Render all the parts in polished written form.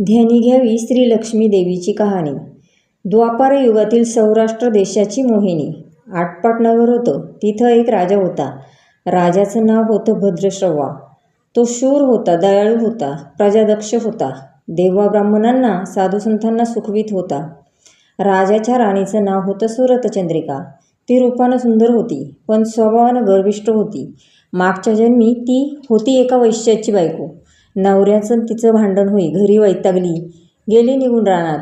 ध्यानी घ्यावी श्री लक्ष्मी देवीची कहाणी. द्वापार युगातील सौराष्ट्र देशाची मोहिनी. आटपाट नगर होतं. तिथं एक राजा होता. राजाचं नाव होतं भद्रश्रवा. तो शूर होता, दयाळू होता, प्रजादक्ष होता. देवा ब्राह्मणांना, साधुसंतांना सुखवीत होता. राजाच्या राणीचं नाव होतं सुरतचंद्रिका. ती रूपानं सुंदर होती, पण स्वभावानं गर्विष्ठ होती. मागच्या जन्मी ती होती एका वैश्याची बायको. नवऱ्याचं तिचं भांडण होई घरी वैतागली, गेली निघून रानात.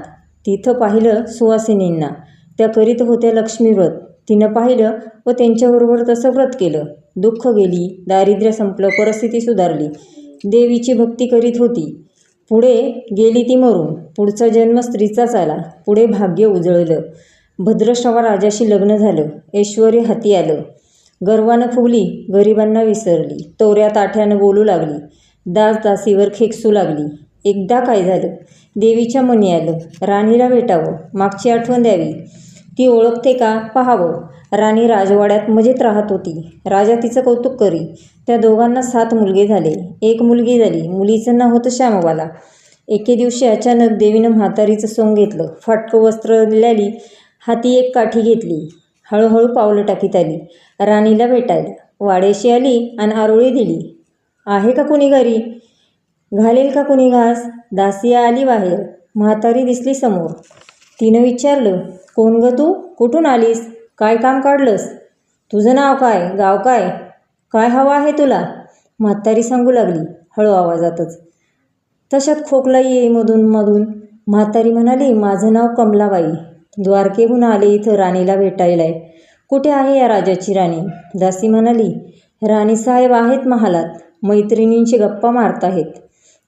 तिथं पाहिलं सुवासिनींना, त्या करीत होत्या लक्ष्मी व्रत. तिनं पाहिलं व त्यांच्याबरोबर तसं व्रत केलं. दुःख गेली, दारिद्र्य संपलं, परिस्थिती सुधारली. देवीची भक्ती करीत होती. पुढे गेली ती मरून. पुढचा जन्म स्त्रीचाच आला. पुढे भाग्य उजळलं. भद्रश्रवा राजाशी लग्न झालं. ऐश्वर्य हाती आलं. गर्वानं फुगली, गरिबांना विसरली. तोऱ्या ताठ्यानं बोलू लागली. दास दासीवर खेकसू लागली. एकदा काय झालं, देवीच्या मनी आलं राणीला भेटावं, मागची आठवण द्यावी. ती ओळखते का पाहावं. राणी राजवाड्यात मजेत राहत होती. राजा तिचं कौतुक करी. त्या दोघांना 7 मुलगे झाले. एक मुलगी झाली. मुलीचं नाव होतं श्यामबाला. एके दिवशी अचानक देवीनं म्हातारीचं सोंग घेतलं. फाटकं वस्त्र दिल्याली, हाती एक काठी घेतली. हळूहळू पावलं टाकीत आली. राणीला भेटायला वाडेशी आली आणि आरोळी दिली. आहे का कुणी घरी? घालेल का कुणी घास? दासी आली बाहेर. म्हातारी दिसली समोर. तिनं विचारलं, कोण ग तू? कुठून आलीस? काय काम काढलंस? तुझं नाव काय? गाव काय? काय हवं आहे तुला? म्हातारी सांगू लागली हळू आवाजातच. तशात खोकला येई मधून मधून. म्हातारी म्हणाली, माझं नाव कमलाबाई. द्वारकेहून आले इथं राणीला भेटायलाय. कुठे आहे या राजाची राणी? दासी म्हणाली, राणीसाहेब आहेत महालात. मैत्रिणींशी गप्पा मारत आहेत.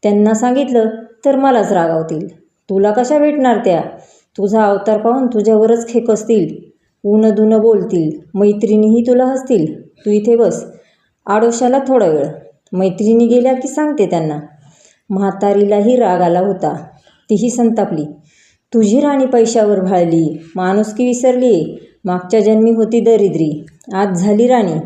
त्यांना सांगितलं तर मलाच रागावतील. तुला कशा भेटणार त्या? तुझा अवतार पाहून तुझ्यावरच खेकसतील, ऊन दुनं बोलतील. मैत्रिणीही तुला हसतील. तू इथे बस आडोशाला थोडा वेळ. मैत्रिणी गेल्या की सांगते त्यांना. म्हातारीलाही राग आला होता. तीही संतापली. तुझी राणी पैशावर भाळली, माणुसकी विसरली. मागच्या जन्मी होती दरिद्री, आज झाली राणी,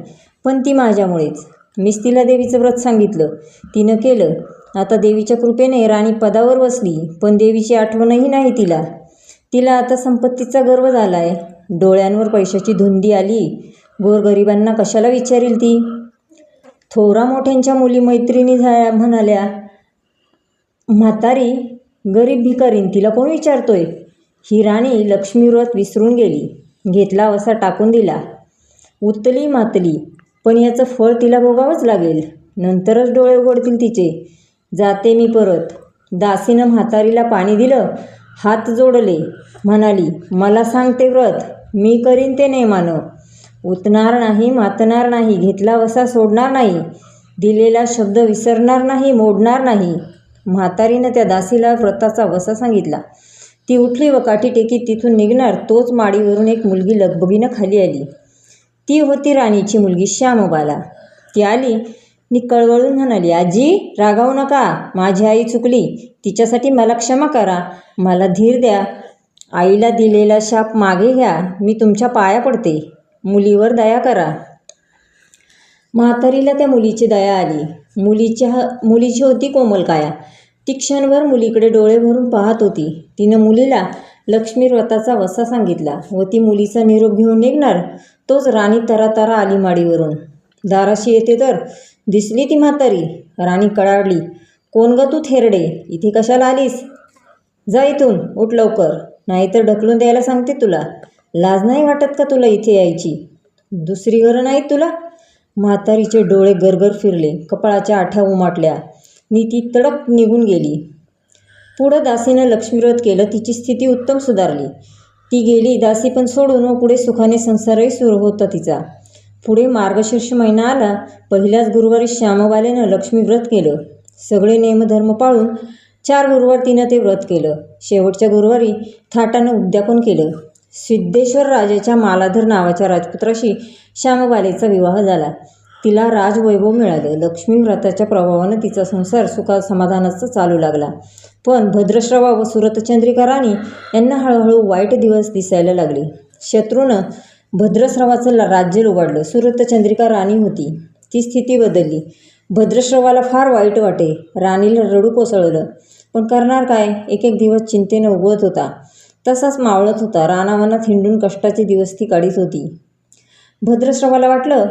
पण ती माझ्यामुळेच. मीच तिला देवीचं व्रत सांगितलं, तिनं केलं. आता देवीच्या कृपेने राणी पदावर बसली, पण देवीची आठवणही नाही तिला. तिला आता संपत्तीचा गर्व झालाय. डोळ्यांवर पैशाची धुंदी आली. गोरगरिबांना कशाला विचारील ती? थोरा मोठ्यांच्या मुली मैत्रिणी म्हणाल्या, म्हातारी गरीब भिकारीन, तिला कोण विचारतोय? ही राणी लक्ष्मी व्रत विसरून गेली. घेतला वसा टाकून दिला. उतली मातली, पण याचं फळ तिला भोगावंच लागेल. नंतरच डोळे उघडतील तिचे. जाते मी परत. दासीनं म्हातारीला पाणी दिलं, हात जोडले. म्हणाली, मला सांगते व्रत, मी करीन ते नेमानं. उतणार नाही, मातणार नाही, घेतला वसा सोडणार नाही, दिलेला शब्द विसरणार नाही, मोडणार नाही. म्हातारीनं त्या दासीला व्रताचा वसा सांगितला. ती उठली व काठी टेकीत तिथून निघणार, तोच माडीवरून एक मुलगी लगबगीनं खाली आली. ती होती राणीची मुलगी श्यामबाला. ती आली नि कळवळून म्हणाली, आजी रागावू नका, माझी आई चुकली, तिच्यासाठी मला क्षमा करा, मला धीर द्या. आईला दिलेला शाप मागे घ्या, मी तुमच्या पाया पडते, मुलीवर दया करा. म्हातारीला त्या मुलीची दया आली. मुलीची होती कोमल काया. ती क्षणभर मुलीकडे डोळे भरून पाहत होती. तिनं मुलीला लक्ष्मी व्रताचा वसा सांगितला व ती मुलीचा निरोप घेऊन निघणार, तोच राणी तरातरा आली माडीवरून. दाराशी येते तर दिसली ती म्हातारी. राणी कडाडली, कोण ग तू थेरडे? इथे कशाला आलीस? जा इथून, उठ लवकर, नाहीतर ढकलून द्यायला सांगते तुला. लाज नाही वाटत का तुला इथे यायची? दुसरी घरं नाहीत तुला? म्हातारीचे डोळे गरगर फिरले, कपाळाच्या आठ्या उमाटल्या नि ती तडक निघून गेली. पुढं दासीनं लक्ष्मीव्रत केलं. तिची स्थिती उत्तम सुधारली. ती गेली दासी पण सोडून व पुढे सुखाने संसारही सुरू होता तिचा. पुढे मार्गशीर्ष महिना आला. पहिल्याच गुरुवारी श्यामबालेनं लक्ष्मी व्रत केलं. सगळे नियमधर्म पाळून 4 गुरुवार तिनं ते व्रत केलं. शेवटच्या गुरुवारी थाटानं उद्यापन केलं. सिद्धेश्वर राजाच्या मालाधर नावाच्या राजपुत्राशी श्यामबालेचा विवाह झाला. तिला राजवैभव मिळालं. लक्ष्मी व्रताच्या प्रभावानं तिचा संसार सुखात समाधानाचा चालू लागला. पण भद्रश्रवा व सुरतचंद्रिका राणी यांना हळूहळू वाईट दिवस दिसायला लागले. शत्रूनं भद्रश्रवाचं राज्य लुबाडलं. सुरतचंद्रिका राणी होती, ती स्थिती बदलली. भद्रश्रवाला फार वाईट वाटे. राणीला रडू कोसळलं. पण करणार काय? एक एक दिवस चिंतेने उगवत होता, तसाच मावळत होता. रानावनात हिंडून कष्टाचे दिवस ती काढीत होती. भद्रश्रवाला वाटलं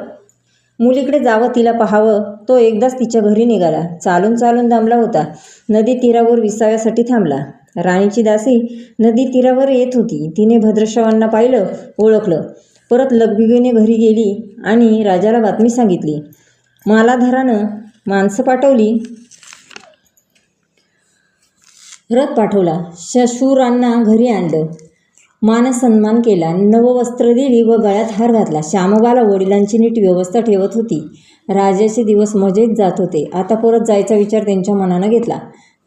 मुलीकडे जावं, तिला पाहावं. तो एकदाच तिच्या घरी निघाला. चालून चालून दमला होता. नदी तीरावर विसाव्यासाठी थांबला. राणीची दासी नदी तीरावर येत होती. तिने भद्रश्रवांना पाहिलं, ओळखलं. परत लगबगीने घरी गेली आणि राजाला बातमी सांगितली. मालाधारानं माणसं पाठवली, रथ पाठवला. शूरांना घरी आणलं, मानसन्मान केला, नववस्त्र दिली व गळ्यात हार घातला. श्यामबाला वडिलांची नीट व्यवस्था ठेवत होती. राजाचे दिवस मजेत जात होते. आता परत जायचा विचार त्यांच्या मनानं घेतला.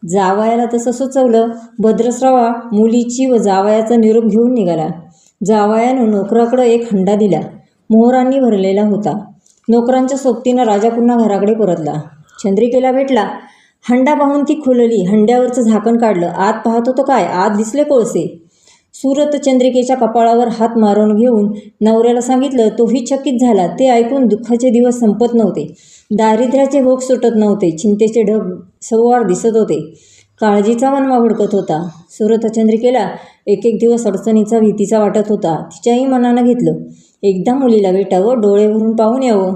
जावयाला तसं सुचवलं. भद्रश्रवा मुलीची व जावयाचा निरोप घेऊन निघाला. जावयानं नोकराकडं एक हंडा दिला. मोहरांनी भरलेला होता. नोकरांच्या सोबतीनं राजा पुन्हा घराकडे परतला. चंद्रिकेला भेटला. हंडा पाहून ती खुलली. हंड्यावरचं झाकण काढलं. आत पाहत होतं काय? आत दिसले कोळसे. सुरत चंद्रिकेच्या कपाळावर हात मारून घेऊन नवऱ्याला सांगितलं. तोही चकित झाला. ते ऐकून दुःखाचे दिवस संपत नव्हते. दारिद्र्याचे भोग सुटत नव्हते. चिंतेचे ढग सवार दिसत होते. काळजीचा वनवा भडकत होता. सुरत चंद्रिकेला एक एक दिवस अडचणीचा, भीतीचा वाटत होता. तिच्याही मनानं घेतलं, एकदा मुलीला भेटावं, डोळे भरून पाहून यावं.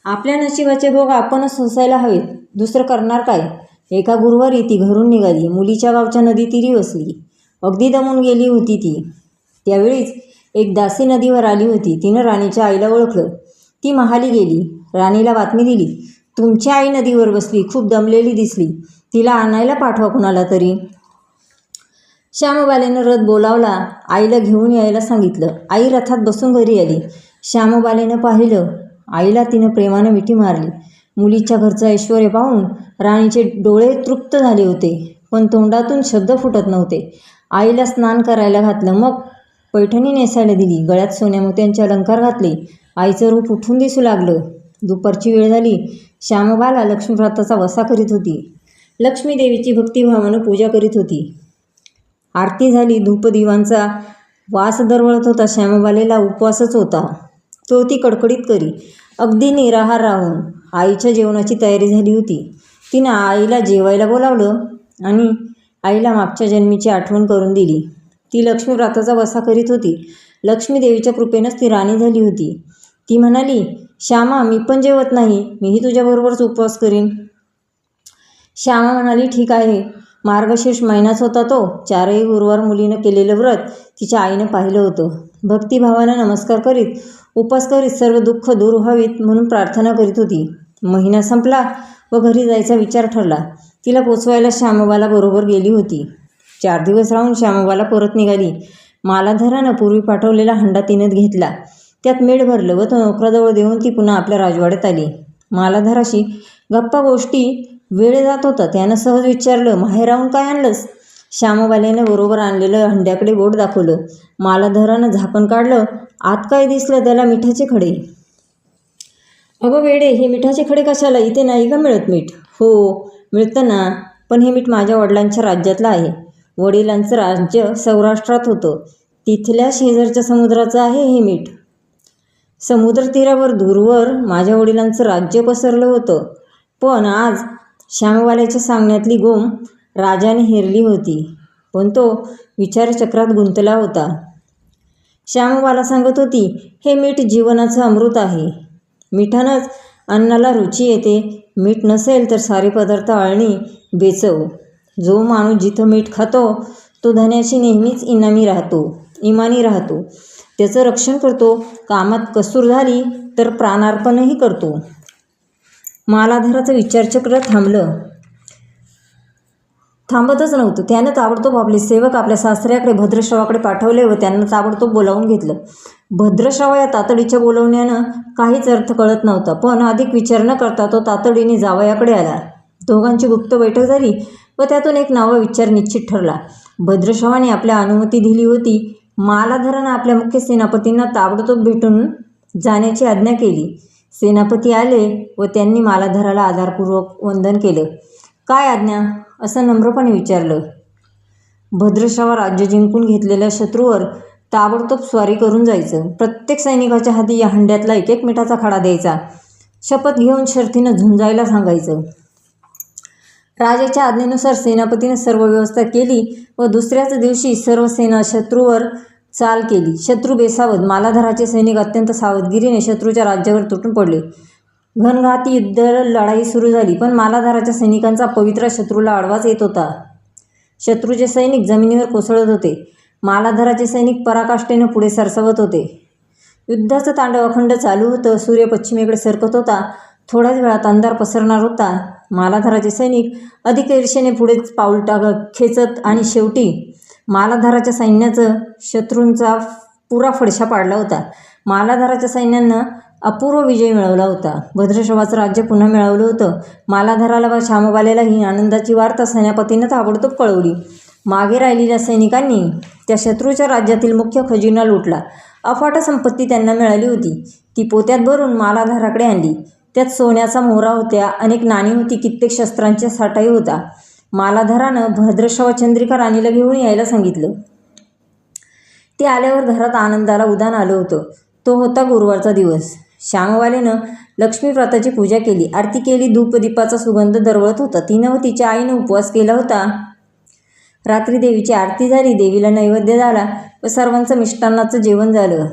आपल्या नशिबाचे भोग आपणच सोसायला हवेत, दुसरं करणार काय? एका गुरुवारी ती घरून निघाली. मुलीच्या गावच्या नदी तीरी बसली. अगदी दमून गेली होती ती. त्यावेळीच एक दासी नदीवर आली होती. तिनं राणीच्या आईला ओळखलं. ती महाली गेली. राणीला बातमी दिली. तुमची आई नदीवर बसली, खूप दमलेली दिसली. तिला आणायला पाठवा कुणाला तरी. श्यामबालेनं रथ बोलावला. आईला घेऊन यायला सांगितलं. आई रथात बसून घरी आली. श्यामबालेनं पाहिलं. आईला तिनं प्रेमानं मिठी मारली. मुलीच्या घरचं ऐश्वर्य पाहून राणीचे डोळे तृप्त झाले होते, पण तोंडातून शब्द फुटत नव्हते. आईला स्नान करायला घातलं. मग पैठणी नेसायला दिली. गळ्यात सोन्या मोत्यांचे अलंकार घातले. आईचं रूप उठून दिसू लागलं. दुपारची वेळ झाली. श्यामबाला लक्ष्मीव्रताचा वसा करीत होती. लक्ष्मी देवीची भक्तिभावानं पूजा करीत होती. आरती झाली. धूपदिवांचा वास दरवळत होता. श्यामबालेला उपवासच होता. तो ती कडकडीत करी, अगदी निराहार राहून. आईच्या जेवणाची तयारी झाली होती. तिनं आईला जेवायला बोलावलं आणि आईला मागच्या जन्मीची आठवण करून दिली. ती लक्ष्मीव्रताचा वसा करीत होती. लक्ष्मी देवीच्या कृपेनंच ती राणी झाली होती. ती म्हणाली, श्यामा, मी पण जेवत नाही, मीही तुझ्याबरोबरच उपवास करीन. श्यामा म्हणाली, ठीक आहे. मार्गशीर्ष महिनाच होता तो. 4ही गुरुवार मुलीनं केलेलं व्रत तिच्या आईनं पाहिलं होतं. भक्तिभावानं नमस्कार करीत, उपवास करीत सर्व दुःख दूर व्हावीत म्हणून प्रार्थना करीत होती. महिना संपला व घरी जायचा विचार ठरला. तिला पोचवायला श्यामबाला बरोबर गेली होती. 4 दिवस राहून श्यामबाला परत निघाली. मालाधारानं पूर्वी पाठवलेला हंडा तिनं घेतला. त्यात मीठ भरलं व तो नोकराजवळ देऊन ती पुन्हा आपल्या राजवाड्यात आली. मालाधाराशी गप्पा गोष्टी वेळ जात होता. त्यानं सहज विचारलं, माहेराहून काय आणलंस? श्यामबालेनं बरोबर आणलेलं हंड्याकडे बोट दाखवलं. मालाधारानं झाकण काढलं. आत काय दिसलं त्याला? मिठाचे खडे. अगं वेडे, हे मिठाचे खडे कशाला? इथे नाही का मिळत मीठ? हो मिळतं ना, पण हे मीठ माझ्या वडिलांच्या राज्यातलं आहे. वडिलांचं राज्य सौराष्ट्रात होतं. तिथल्या शेजारच्या समुद्राचं आहे हे मीठ. समुद्र तीरावर दूरवर माझ्या वडिलांचं राज्य पसरलं होतं. पण आज श्यामबालेच्या सांगण्यातली गोम राजाने हेरली होती, पण तो विचारचक्रात गुंतला होता. श्यामबाला सांगत होती, हे मीठ जीवनाचं अमृत आहे. मिठानंच अन्नाला रुची येते. मीठ नसेल तर सारे पदार्थ आळणी, बेचव. जो माणूस जिथं मीठ खातो तो धन्याशी नेहमीच इमानी राहतो. त्याचं रक्षण करतो. कामात कसूर झाली तर प्राणार्पणही करतो. मालाधाराचं विचारचक्र थांबतच नव्हतं. त्यानं ताबडतोब आपले सेवक आपल्या सासऱ्याकडे भद्रश्रवाकडे पाठवले व त्यांना ताबडतोब बोलावून घेतलं. भद्रश्रवा या तातडीच्या बोलवण्यानं काहीच अर्थ कळत नव्हता, पण अधिक विचार न करता तो तातडीने जावयाकडे आला. दोघांची गुप्त बैठक झाली व त्यातून एक नवा विचार निश्चित ठरला. भद्रश्रवाने आपल्या अनुमती दिली होती. मालाधारानं आपल्या मुख्य सेनापतींना ताबडतोब भेटून जाण्याची आज्ञा केली. सेनापती आले व त्यांनी मालाधाराला आदरपूर्वक वंदन केलं. काय आज्ञा? असं नम्रपणे विचारलं. भद्रश्रवा राज्य जिंकून घेतलेल्या शत्रूवर ताबडतोब स्वारी करून जायचं. प्रत्येक सैनिकाच्या हाती या हंड्यातला एक मिठाचा खडा द्यायचा. शपथ घेऊन शर्थीनं झुंजायला सांगायचं. राजाच्या आज्ञेनुसार सेनापतीने सर्व व्यवस्था केली व दुसऱ्याच दिवशी सर्व सेना शत्रूवर चाल केली. शत्रू बेसावध. मालाधराचे सैनिक अत्यंत सावधगिरीने शत्रूच्या राज्यावर तुटून पडले. घनघाती युद्ध लढाई सुरू झाली, पण मालाधराच्या सैनिकांचा पवित्रा शत्रूला आडवाच येत होता. शत्रूचे सैनिक जमिनीवर कोसळत होते. मालाधराचे सैनिक पराकाष्ठेने पुढे सरसावत होते. युद्धाचं तांडव अखंड चालू होतं. सूर्य पश्चिमेकडे सरकत होता. थोड्याच वेळात अंधार पसरणार होता. मालाधराचे सैनिक अधिक ईर्षेने पुढेच पाऊल खेचत आणि शेवटी मालाधराच्या सैन्याचं शत्रूंचा पुरा फडशा पाडला होता. मालाधराच्या सैन्यानं अपूर्व विजय मिळवला होता. भद्रश्रवाचं राज्य पुन्हा मिळवलं होतं. मालाधराला व शामबालेला ही आनंदाची वार्ता सेनापतीनं ताबडतोब कळवली. मागे राहिलेल्या सैनिकांनी त्या शत्रूच्या राज्यातील मुख्य खजिना लुटला. अफाट संपत्ती त्यांना मिळाली होती. ती पोत्यात भरून मालाधराकडे आणली. त्यात सोन्याचा मोहरा होत्या, अनेक नाणी होती, कित्येक शस्त्रांचा साठाही होता. मालाधरानं भद्रश्रवा चंद्रिका राणीला घेऊन यायला सांगितलं. ते आल्यावर घरात आनंदाला उधाण आलं होतं. तो होता गुरुवारचा दिवस. श्यामबालेनं लक्ष्मी व्रताची पूजा केली, आरती केली. धूपदीपाचा सुगंध दरवळत होता. तिनं व तिच्या आईनं उपवास केला होता. रात्री देवीची आरती झाली. देवीला नैवेद्य झाला व सर्वांचं मिष्टान्नाचं जेवण झालं.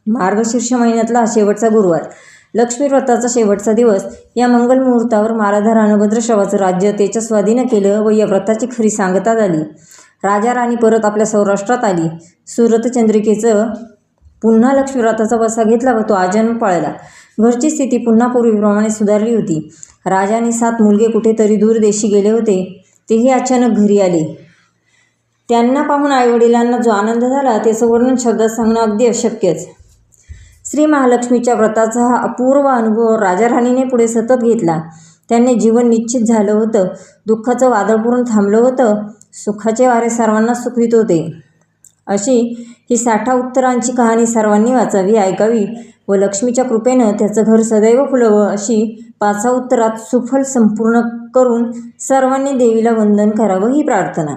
मार्गशीर्ष महिन्यातला हा शेवटचा गुरुवार, लक्ष्मी व्रताचा शेवटचा दिवस. या मंगल मुहूर्तावर मालाधरानं भद्रश्रवाचं राज्य त्याच्या स्वाधीन केलं व या व्रताची खरी सांगता झाली. राजा राणी परत आपल्या सौराष्ट्रात आली. सुरतचंद्रिकेचं पुन्हा लक्ष्मी व्रताचा वसा घेतला व तो आजन्म पाळला. घरची स्थिती पुन्हा पूर्वीप्रमाणे सुधारली होती. राजा आणि 7 मुलगे कुठेतरी दूर देशी गेले होते. तेही अचानक घरी आले. त्यांना पाहून आईवडिलांना जो आनंद झाला त्याचं वर्णन शब्दात सांगणं अगदी अशक्यच. श्री महालक्ष्मीच्या व्रताचा हा अपूर्व अनुभव राजा राणीने पुढे सतत घेतला. त्यांनी जीवन निश्चित झालं होतं. दुःखाचं वादळ पूर्ण थांबलं होतं. सुखाचे वारे सर्वांना सुखवित होते. अशी ही 60 उत्तरांची कहाणी सर्वांनी वाचावी, ऐकावी व लक्ष्मीच्या कृपेनं त्याचं घर सदैव फुलवं अशी 5 उत्तरात सुफल संपूर्ण करून सर्वांनी देवीला वंदन करावं ही प्रार्थना.